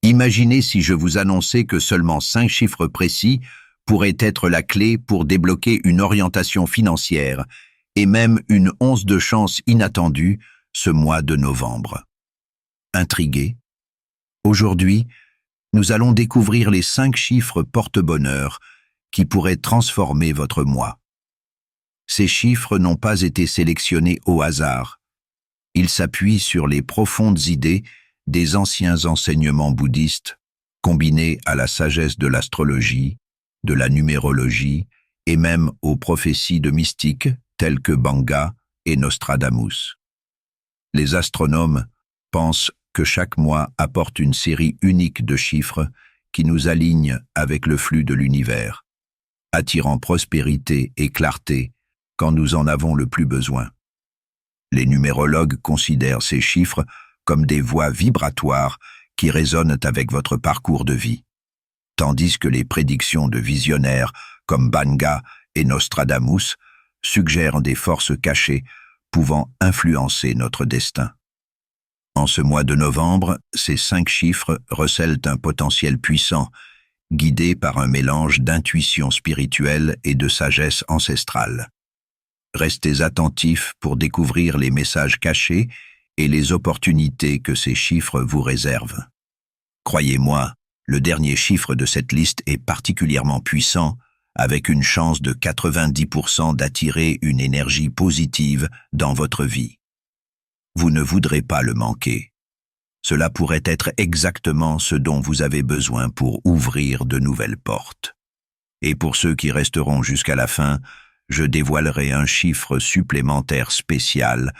Imaginez si je vous annonçais que seulement 5 chiffres précis pourraient être la clé pour débloquer une orientation financière et même une once de chance inattendue ce mois de novembre. Intrigué? Aujourd'hui, nous allons découvrir les 5 chiffres porte-bonheur qui pourraient transformer votre mois. Ces chiffres n'ont pas été sélectionnés au hasard. Ils s'appuient sur les profondes idées des anciens enseignements bouddhistes, combinés à la sagesse de l'astrologie, de la numérologie et même aux prophéties de mystiques tels que Banga et Nostradamus. Les astronomes pensent que chaque mois apporte une série unique de chiffres qui nous alignent avec le flux de l'univers, attirant prospérité et clarté quand nous en avons le plus besoin. Les numérologues considèrent ces chiffres comme des voies vibratoires qui résonnent avec votre parcours de vie, tandis que les prédictions de visionnaires comme Banga et Nostradamus suggèrent des forces cachées pouvant influencer notre destin. En ce mois de novembre, ces 5 chiffres recèlent un potentiel puissant, guidé par un mélange d'intuition spirituelle et de sagesse ancestrale. Restez attentifs pour découvrir les messages cachés et les opportunités que ces chiffres vous réservent. Croyez-moi, le dernier chiffre de cette liste est particulièrement puissant, avec une chance de 90% d'attirer une énergie positive dans votre vie. Vous ne voudrez pas le manquer. Cela pourrait être exactement ce dont vous avez besoin pour ouvrir de nouvelles portes. Et pour ceux qui resteront jusqu'à la fin, je dévoilerai un chiffre supplémentaire spécial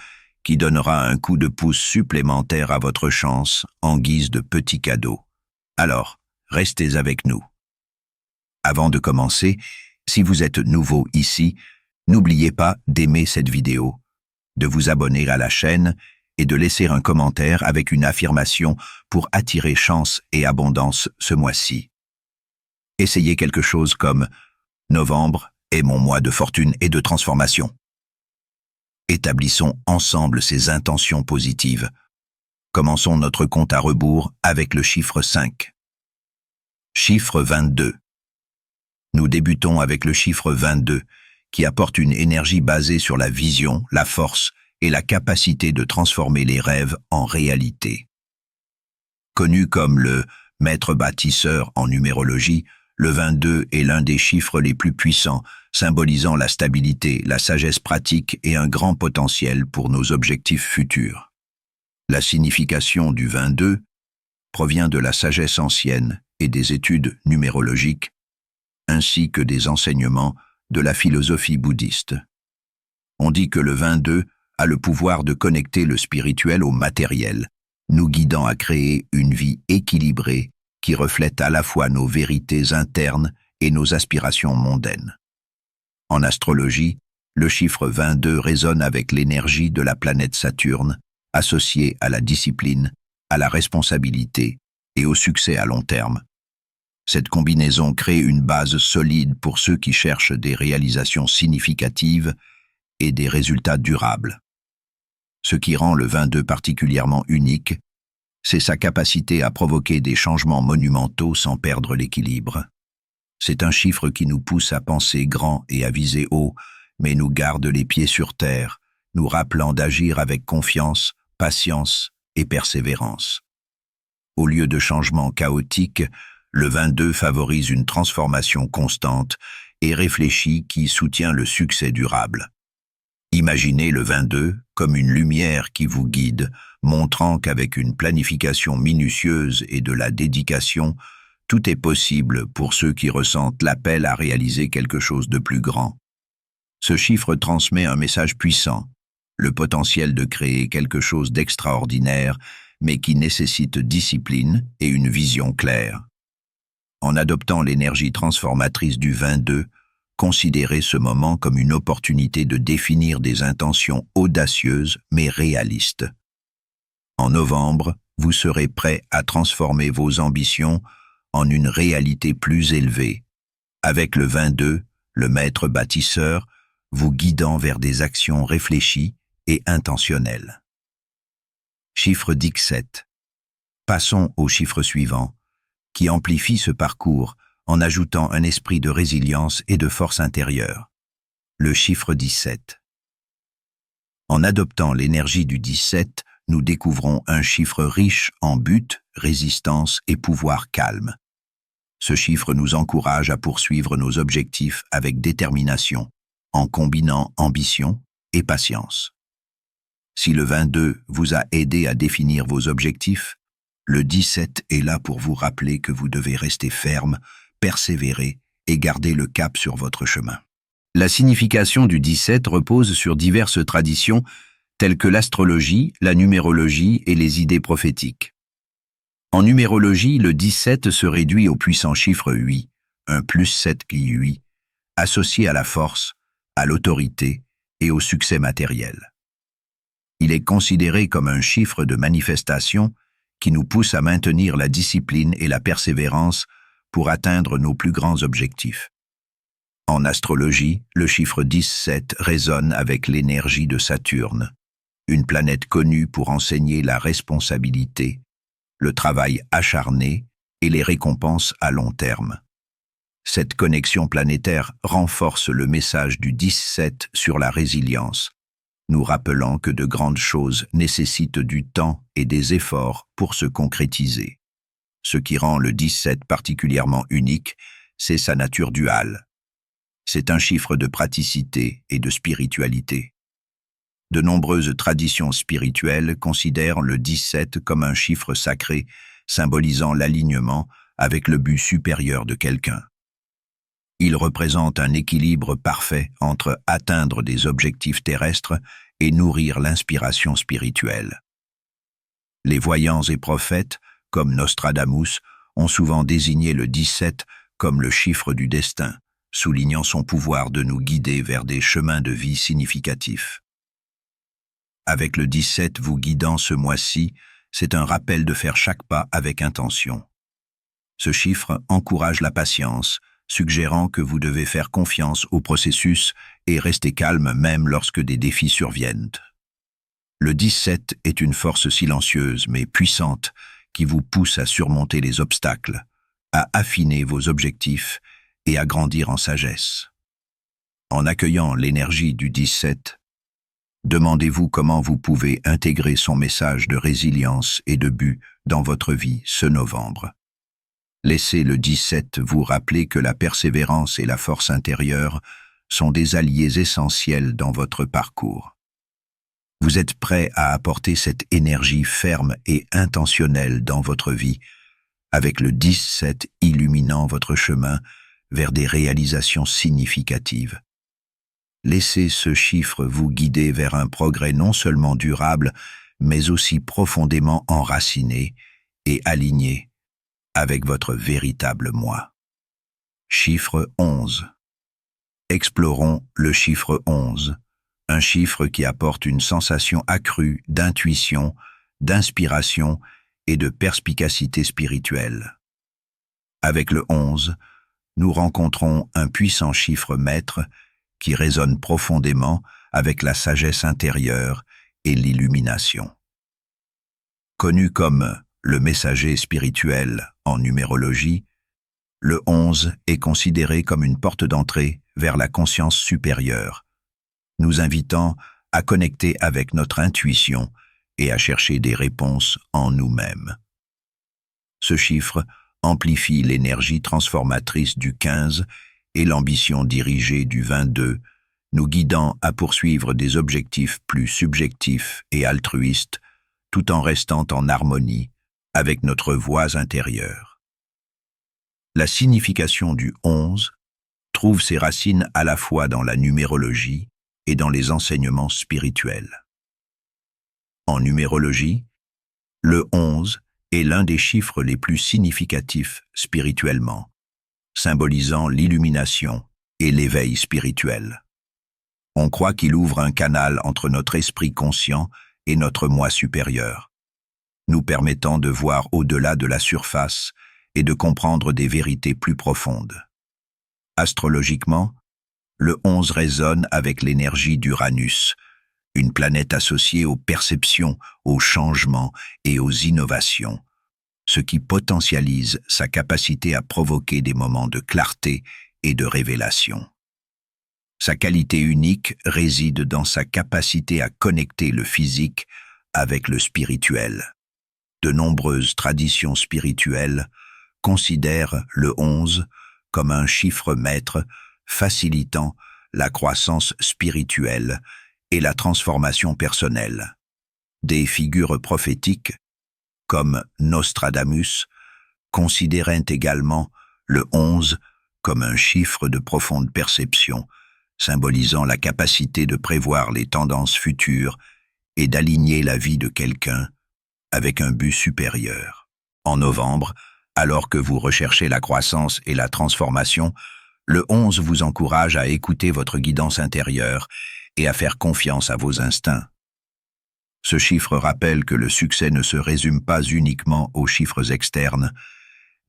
qui donnera un coup de pouce supplémentaire à votre chance en guise de petit cadeau. Alors, restez avec nous. Avant de commencer, si vous êtes nouveau ici, n'oubliez pas d'aimer cette vidéo, de vous abonner à la chaîne et de laisser un commentaire avec une affirmation pour attirer chance et abondance ce mois-ci. Essayez quelque chose comme « Novembre est mon mois de fortune et de transformation ». Établissons ensemble ces intentions positives. Commençons notre compte à rebours avec le chiffre 5. Chiffre 22. Nous débutons avec le chiffre 22, qui apporte une énergie basée sur la vision, la force et la capacité de transformer les rêves en réalité. Connu comme le maître bâtisseur en numérologie, le 22 est l'un des chiffres les plus puissants, symbolisant la stabilité, la sagesse pratique et un grand potentiel pour nos objectifs futurs. La signification du 22 provient de la sagesse ancienne et des études numérologiques, ainsi que des enseignements de la philosophie bouddhiste. On dit que le 22 a le pouvoir de connecter le spirituel au matériel, nous guidant à créer une vie équilibrée qui reflète à la fois nos vérités internes et nos aspirations mondaines. En astrologie, le chiffre 22 résonne avec l'énergie de la planète Saturne, associée à la discipline, à la responsabilité et au succès à long terme. Cette combinaison crée une base solide pour ceux qui cherchent des réalisations significatives et des résultats durables. Ce qui rend le 22 particulièrement unique, c'est sa capacité à provoquer des changements monumentaux sans perdre l'équilibre. C'est un chiffre qui nous pousse à penser grand et à viser haut, mais nous garde les pieds sur terre, nous rappelant d'agir avec confiance, patience et persévérance. Au lieu de changements chaotiques, le 22 favorise une transformation constante et réfléchie qui soutient le succès durable. Imaginez le 22 comme une lumière qui vous guide, montrant qu'avec une planification minutieuse et de la dédication, tout est possible pour ceux qui ressentent l'appel à réaliser quelque chose de plus grand. Ce chiffre transmet un message puissant, le potentiel de créer quelque chose d'extraordinaire, mais qui nécessite discipline et une vision claire. En adoptant l'énergie transformatrice du 22, considérez ce moment comme une opportunité de définir des intentions audacieuses mais réalistes. En novembre, vous serez prêt à transformer vos ambitions en une réalité plus élevée, avec le 22, le maître bâtisseur, vous guidant vers des actions réfléchies et intentionnelles. Chiffre 17. Passons au chiffre suivant, qui amplifie ce parcours en ajoutant un esprit de résilience et de force intérieure. Le chiffre 17. En adoptant l'énergie du 17, nous découvrons un chiffre riche en but, résistance et pouvoir calme. Ce chiffre nous encourage à poursuivre nos objectifs avec détermination, en combinant ambition et patience. Si le 22 vous a aidé à définir vos objectifs, le 17 est là pour vous rappeler que vous devez rester ferme, persévérer et garder le cap sur votre chemin. La signification du 17 repose sur diverses traditions telles que l'astrologie, la numérologie et les idées prophétiques. En numérologie, le 17 se réduit au puissant chiffre 8, un plus 7 qui 8, associé à la force, à l'autorité et au succès matériel. Il est considéré comme un chiffre de manifestation qui nous pousse à maintenir la discipline et la persévérance pour atteindre nos plus grands objectifs. En astrologie, le chiffre 17 résonne avec l'énergie de Saturne, une planète connue pour enseigner la responsabilité, le travail acharné et les récompenses à long terme. Cette connexion planétaire renforce le message du 17 sur la résilience, nous rappelant que de grandes choses nécessitent du temps et des efforts pour se concrétiser. Ce qui rend le 17 particulièrement unique, c'est sa nature duale. C'est un chiffre de praticité et de spiritualité. De nombreuses traditions spirituelles considèrent le 17 comme un chiffre sacré, symbolisant l'alignement avec le but supérieur de quelqu'un. Il représente un équilibre parfait entre atteindre des objectifs terrestres et nourrir l'inspiration spirituelle. Les voyants et prophètes, comme Nostradamus, ont souvent désigné le 17 comme le chiffre du destin, soulignant son pouvoir de nous guider vers des chemins de vie significatifs. Avec le 17 vous guidant ce mois-ci, c'est un rappel de faire chaque pas avec intention. Ce chiffre encourage la patience, suggérant que vous devez faire confiance au processus et rester calme même lorsque des défis surviennent. Le 17 est une force silencieuse mais puissante qui vous pousse à surmonter les obstacles, à affiner vos objectifs et à grandir en sagesse. En accueillant l'énergie du 17, demandez-vous comment vous pouvez intégrer son message de résilience et de but dans votre vie ce novembre. Laissez le 17 vous rappeler que la persévérance et la force intérieure sont des alliés essentiels dans votre parcours. Vous êtes prêt à apporter cette énergie ferme et intentionnelle dans votre vie, avec le 17 illuminant votre chemin vers des réalisations significatives. Laissez ce chiffre vous guider vers un progrès non seulement durable, mais aussi profondément enraciné et aligné avec votre véritable moi. Chiffre 11. Explorons le chiffre 11, un chiffre qui apporte une sensation accrue d'intuition, d'inspiration et de perspicacité spirituelle. Avec le 11, nous rencontrons un puissant chiffre maître qui résonne profondément avec la sagesse intérieure et l'illumination. Connu comme le messager spirituel en numérologie, le 11 est considéré comme une porte d'entrée vers la conscience supérieure, nous invitant à connecter avec notre intuition et à chercher des réponses en nous-mêmes. Ce chiffre amplifie l'énergie transformatrice du 15 et l'ambition dirigée du 22, nous guidant à poursuivre des objectifs plus subjectifs et altruistes, tout en restant en harmonie avec notre voix intérieure. La signification du 11 trouve ses racines à la fois dans la numérologie et dans les enseignements spirituels. En numérologie, le 11 est l'un des chiffres les plus significatifs spirituellement, symbolisant l'illumination et l'éveil spirituel. On croit qu'il ouvre un canal entre notre esprit conscient et notre moi supérieur, nous permettant de voir au-delà de la surface et de comprendre des vérités plus profondes. Astrologiquement, le 11 résonne avec l'énergie d'Uranus, une planète associée aux perceptions, aux changements et aux innovations, ce qui potentialise sa capacité à provoquer des moments de clarté et de révélation. Sa qualité unique réside dans sa capacité à connecter le physique avec le spirituel. De nombreuses traditions spirituelles considèrent le 11 comme un chiffre maître facilitant la croissance spirituelle et la transformation personnelle. Des figures prophétiques, comme Nostradamus, considéraient également le 11 comme un chiffre de profonde perception, symbolisant la capacité de prévoir les tendances futures et d'aligner la vie de quelqu'un avec un but supérieur. En novembre, alors que vous recherchez la croissance et la transformation, le 11 vous encourage à écouter votre guidance intérieure et à faire confiance à vos instincts. Ce chiffre rappelle que le succès ne se résume pas uniquement aux chiffres externes,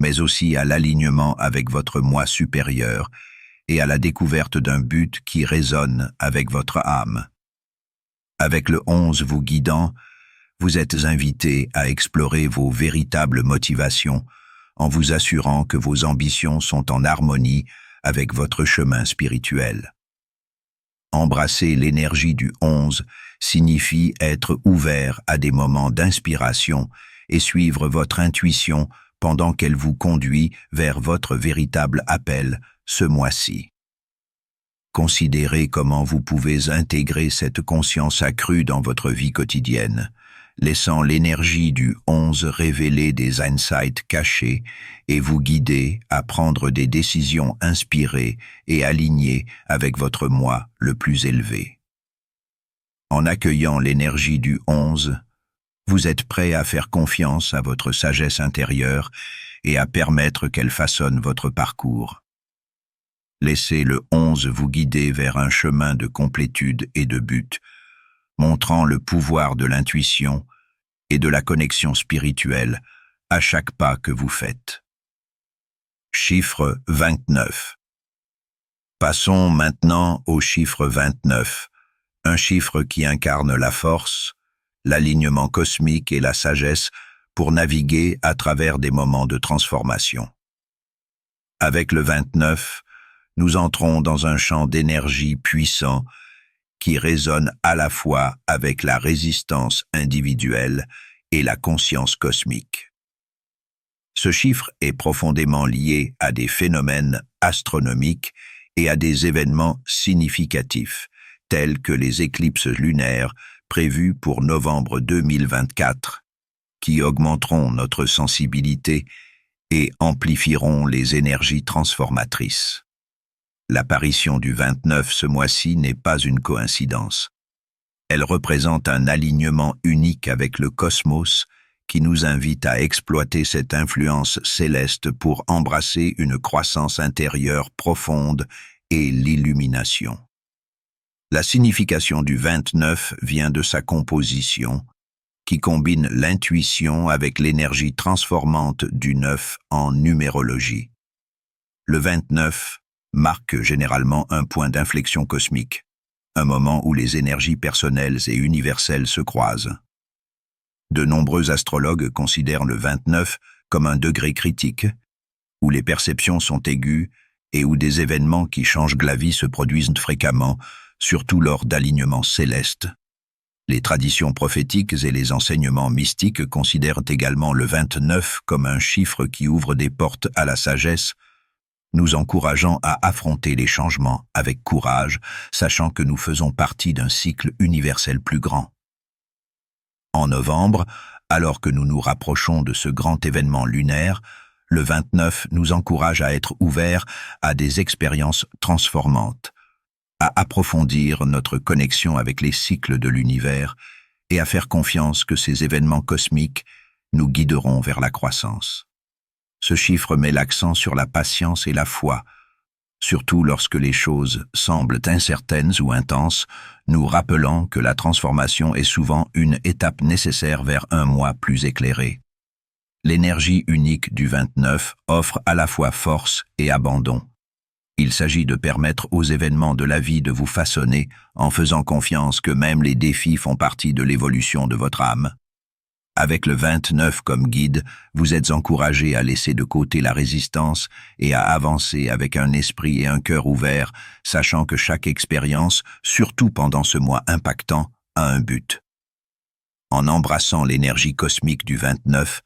mais aussi à l'alignement avec votre moi supérieur et à la découverte d'un but qui résonne avec votre âme. Avec le 11 vous guidant, vous êtes invité à explorer vos véritables motivations en vous assurant que vos ambitions sont en harmonie avec votre chemin spirituel. Embrasser l'énergie du 11 signifie être ouvert à des moments d'inspiration et suivre votre intuition pendant qu'elle vous conduit vers votre véritable appel ce mois-ci. Considérez comment vous pouvez intégrer cette conscience accrue dans votre vie quotidienne, laissant l'énergie du 11 révéler des insights cachés et vous guider à prendre des décisions inspirées et alignées avec votre moi le plus élevé. En accueillant l'énergie du 11, vous êtes prêt à faire confiance à votre sagesse intérieure et à permettre qu'elle façonne votre parcours. Laissez le 11 vous guider vers un chemin de complétude et de but, montrant le pouvoir de l'intuition et de la connexion spirituelle à chaque pas que vous faites. Chiffre 29. Passons maintenant au chiffre 29, un chiffre qui incarne la force, l'alignement cosmique et la sagesse pour naviguer à travers des moments de transformation. Avec le 29, nous entrons dans un champ d'énergie puissant qui résonne à la fois avec la résistance individuelle et la conscience cosmique. Ce chiffre est profondément lié à des phénomènes astronomiques et à des événements significatifs, tels que les éclipses lunaires prévues pour novembre 2024, qui augmenteront notre sensibilité et amplifieront les énergies transformatrices. L'apparition du 29 ce mois-ci n'est pas une coïncidence. Elle représente un alignement unique avec le cosmos qui nous invite à exploiter cette influence céleste pour embrasser une croissance intérieure profonde et l'illumination. La signification du 29 vient de sa composition, qui combine l'intuition avec l'énergie transformante du 9 en numérologie. Le 29 marque généralement un point d'inflexion cosmique, un moment où les énergies personnelles et universelles se croisent. De nombreux astrologues considèrent le 29 comme un degré critique, où les perceptions sont aiguës et où des événements qui changent la vie se produisent fréquemment, surtout lors d'alignements célestes. Les traditions prophétiques et les enseignements mystiques considèrent également le 29 comme un chiffre qui ouvre des portes à la sagesse, nous encourageant à affronter les changements avec courage, sachant que nous faisons partie d'un cycle universel plus grand. En novembre, alors que nous nous rapprochons de ce grand événement lunaire, le 29 nous encourage à être ouverts à des expériences transformantes, à approfondir notre connexion avec les cycles de l'univers et à faire confiance que ces événements cosmiques nous guideront vers la croissance. Ce chiffre met l'accent sur la patience et la foi, surtout lorsque les choses semblent incertaines ou intenses, nous rappelant que la transformation est souvent une étape nécessaire vers un moi plus éclairé. L'énergie unique du 29 offre à la fois force et abandon. Il s'agit de permettre aux événements de la vie de vous façonner en faisant confiance que même les défis font partie de l'évolution de votre âme. Avec le 29 comme guide, vous êtes encouragé à laisser de côté la résistance et à avancer avec un esprit et un cœur ouverts, sachant que chaque expérience, surtout pendant ce mois impactant, a un but. En embrassant l'énergie cosmique du 29,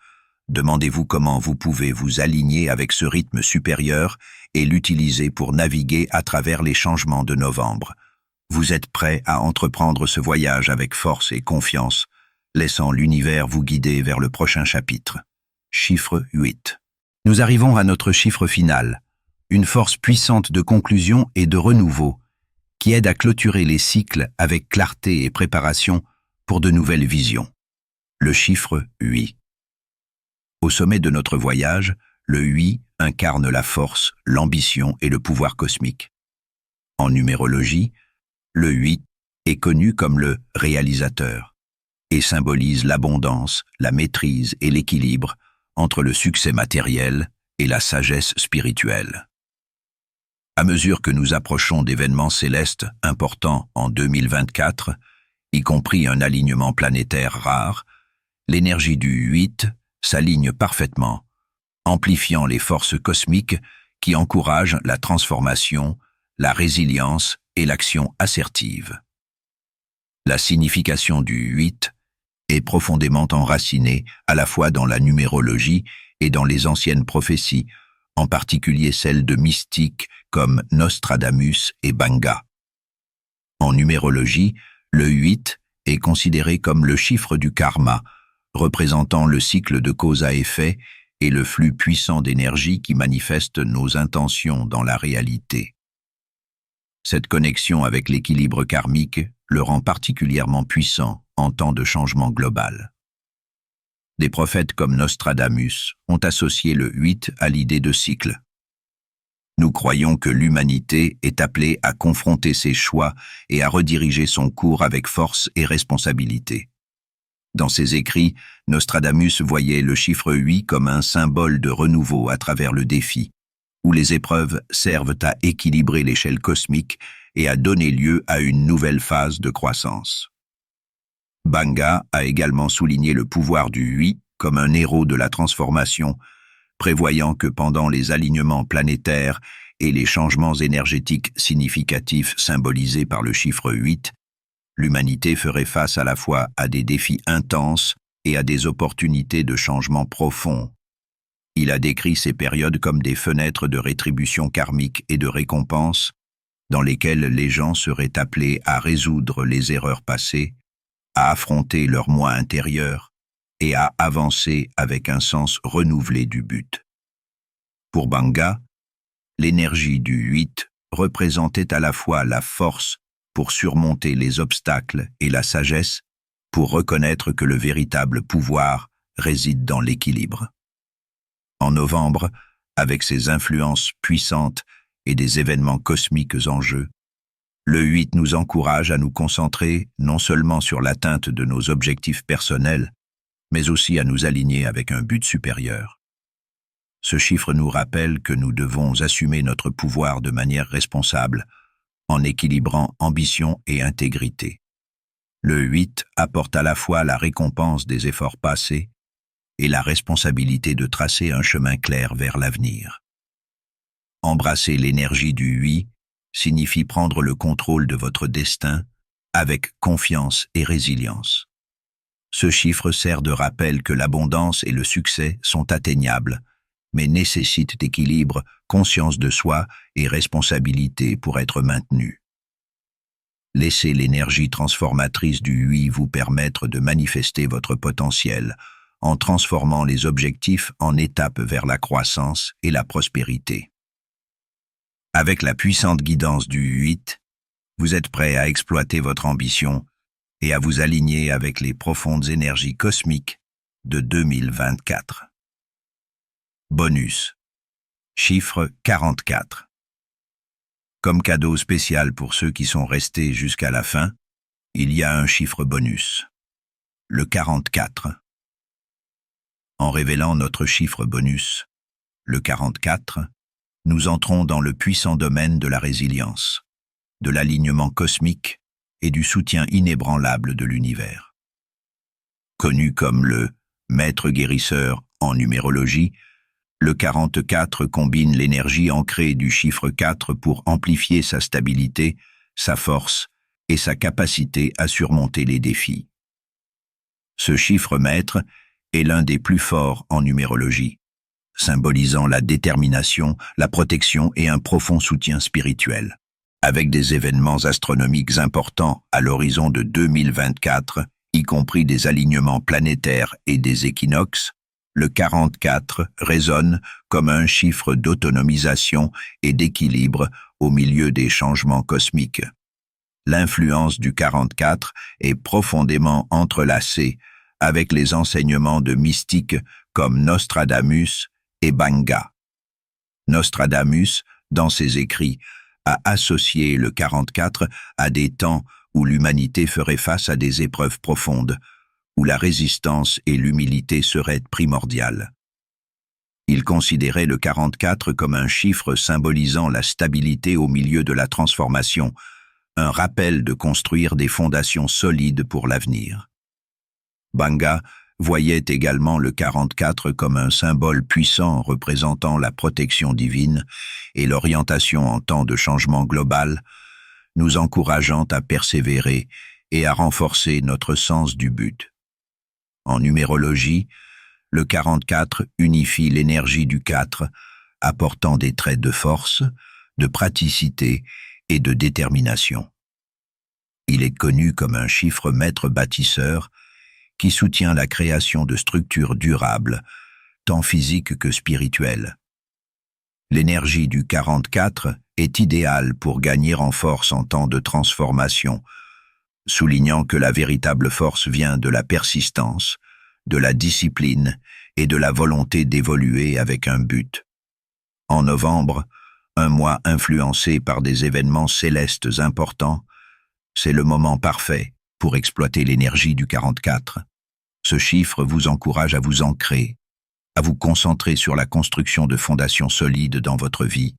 demandez-vous comment vous pouvez vous aligner avec ce rythme supérieur et l'utiliser pour naviguer à travers les changements de novembre. Vous êtes prêt à entreprendre ce voyage avec force et confiance, laissant l'univers vous guider vers le prochain chapitre. Chiffre 8. Nous arrivons à notre chiffre final, une force puissante de conclusion et de renouveau, qui aide à clôturer les cycles avec clarté et préparation pour de nouvelles visions. Le chiffre 8. Au sommet de notre voyage, le 8 incarne la force, l'ambition et le pouvoir cosmique. En numérologie, le 8 est connu comme le réalisateur et symbolise l'abondance, la maîtrise et l'équilibre entre le succès matériel et la sagesse spirituelle. À mesure que nous approchons d'événements célestes importants en 2024, y compris un alignement planétaire rare, l'énergie du 8 s'aligne parfaitement, amplifiant les forces cosmiques qui encouragent la transformation, la résilience et l'action assertive. La signification du 8 est profondément enracinée à la fois dans la numérologie et dans les anciennes prophéties, en particulier celles de mystiques comme Nostradamus et Banga. En numérologie, le 8 est considéré comme le chiffre du karma, représentant le cycle de cause à effet et le flux puissant d'énergie qui manifeste nos intentions dans la réalité. Cette connexion avec l'équilibre karmique le rend particulièrement puissant en temps de changement global. Des prophètes comme Nostradamus ont associé le 8 à l'idée de cycle. Nous croyons que l'humanité est appelée à confronter ses choix et à rediriger son cours avec force et responsabilité. Dans ses écrits, Nostradamus voyait le chiffre 8 comme un symbole de renouveau à travers le défi, où les épreuves servent à équilibrer l'échelle cosmique et à donner lieu à une nouvelle phase de croissance. Banga a également souligné le pouvoir du 8 comme un héros de la transformation, prévoyant que pendant les alignements planétaires et les changements énergétiques significatifs symbolisés par le chiffre 8, l'humanité ferait face à la fois à des défis intenses et à des opportunités de changement profond. Il a décrit ces périodes comme des fenêtres de rétribution karmique et de récompense, dans lesquelles les gens seraient appelés à résoudre les erreurs passées, à affronter leur moi intérieur et à avancer avec un sens renouvelé du but. Pour Banga, l'énergie du 8 représentait à la fois la force pour surmonter les obstacles et la sagesse pour reconnaître que le véritable pouvoir réside dans l'équilibre. En novembre, avec ses influences puissantes et des événements cosmiques en jeu, le 8 nous encourage à nous concentrer non seulement sur l'atteinte de nos objectifs personnels, mais aussi à nous aligner avec un but supérieur. Ce chiffre nous rappelle que nous devons assumer notre pouvoir de manière responsable, en équilibrant ambition et intégrité. Le 8 apporte à la fois la récompense des efforts passés et la responsabilité de tracer un chemin clair vers l'avenir. Embrasser l'énergie du 8 signifie prendre le contrôle de votre destin avec confiance et résilience. Ce chiffre sert de rappel que l'abondance et le succès sont atteignables, mais nécessitent équilibre, conscience de soi et responsabilité pour être maintenus. Laissez l'énergie transformatrice du 8 vous permettre de manifester votre potentiel en transformant les objectifs en étapes vers la croissance et la prospérité. Avec la puissante guidance du 8, vous êtes prêt à exploiter votre ambition et à vous aligner avec les profondes énergies cosmiques de 2024. Bonus. Chiffre 44. Comme cadeau spécial pour ceux qui sont restés jusqu'à la fin, il y a un chiffre bonus. Le 44. En révélant notre chiffre bonus, le 44, nous entrons dans le puissant domaine de la résilience, de l'alignement cosmique et du soutien inébranlable de l'univers. Connu comme le Maître guérisseur en numérologie, le 44 combine l'énergie ancrée du chiffre 4 pour amplifier sa stabilité, sa force et sa capacité à surmonter les défis. Ce chiffre maître est l'un des plus forts en numérologie, symbolisant la détermination, la protection et un profond soutien spirituel. Avec des événements astronomiques importants à l'horizon de 2024, y compris des alignements planétaires et des équinoxes, le 44 résonne comme un chiffre d'autonomisation et d'équilibre au milieu des changements cosmiques. L'influence du 44 est profondément entrelacée avec les enseignements de mystiques comme Nostradamus et Banga. Nostradamus, dans ses écrits, a associé le 44 à des temps où l'humanité ferait face à des épreuves profondes, où la résistance et l'humilité seraient primordiales. Il considérait le 44 comme un chiffre symbolisant la stabilité au milieu de la transformation, un rappel de construire des fondations solides pour l'avenir. Banga voyait également le 44 comme un symbole puissant représentant la protection divine et l'orientation en temps de changement global, nous encourageant à persévérer et à renforcer notre sens du but. En numérologie, le 44 unifie l'énergie du 4, apportant des traits de force, de praticité et de détermination. Il est connu comme un chiffre maître bâtisseur qui soutient la création de structures durables, tant physiques que spirituelles. L'énergie du 44 est idéale pour gagner en force en temps de transformation, soulignant que la véritable force vient de la persistance, de la discipline et de la volonté d'évoluer avec un but. En novembre, un mois influencé par des événements célestes importants, c'est le moment parfait pour exploiter l'énergie du 44. Ce chiffre vous encourage à vous ancrer, à vous concentrer sur la construction de fondations solides dans votre vie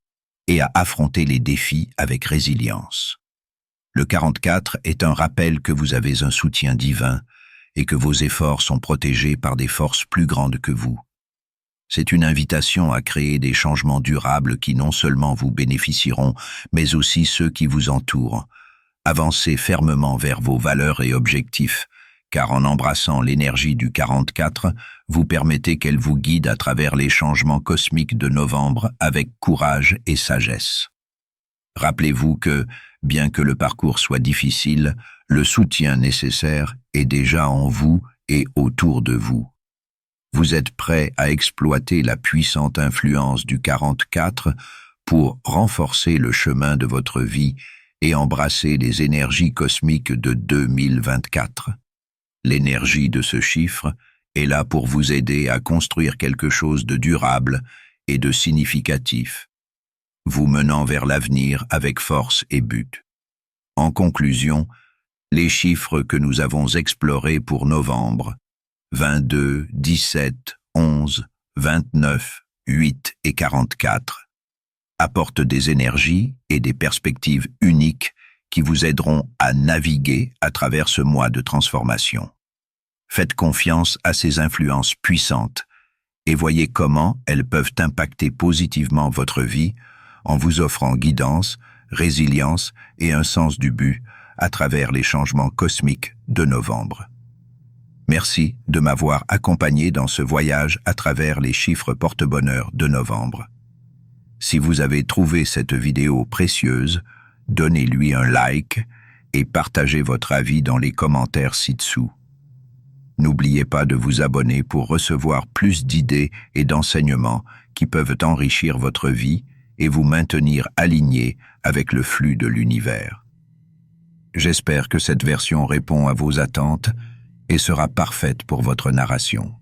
et à affronter les défis avec résilience. Le 44 est un rappel que vous avez un soutien divin et que vos efforts sont protégés par des forces plus grandes que vous. C'est une invitation à créer des changements durables qui non seulement vous bénéficieront, mais aussi ceux qui vous entourent. Avancez fermement vers vos valeurs et objectifs, car en embrassant l'énergie du 44, vous permettez qu'elle vous guide à travers les changements cosmiques de novembre avec courage et sagesse. Rappelez-vous que, bien que le parcours soit difficile, le soutien nécessaire est déjà en vous et autour de vous. Vous êtes prêt à exploiter la puissante influence du 44 pour renforcer le chemin de votre vie et embrasser les énergies cosmiques de 2024. L'énergie de ce chiffre est là pour vous aider à construire quelque chose de durable et de significatif, vous menant vers l'avenir avec force et but. En conclusion, les chiffres que nous avons explorés pour novembre, 22, 17, 11, 29, 8 et 44, apportent des énergies et des perspectives uniques qui vous aideront à naviguer à travers ce mois de transformation. Faites confiance à ces influences puissantes et voyez comment elles peuvent impacter positivement votre vie en vous offrant guidance, résilience et un sens du but à travers les changements cosmiques de novembre. Merci de m'avoir accompagné dans ce voyage à travers les chiffres porte-bonheur de novembre. Si vous avez trouvé cette vidéo précieuse, donnez-lui un like et partagez votre avis dans les commentaires ci-dessous. N'oubliez pas de vous abonner pour recevoir plus d'idées et d'enseignements qui peuvent enrichir votre vie et vous maintenir aligné avec le flux de l'univers. J'espère que cette version répond à vos attentes et sera parfaite pour votre narration.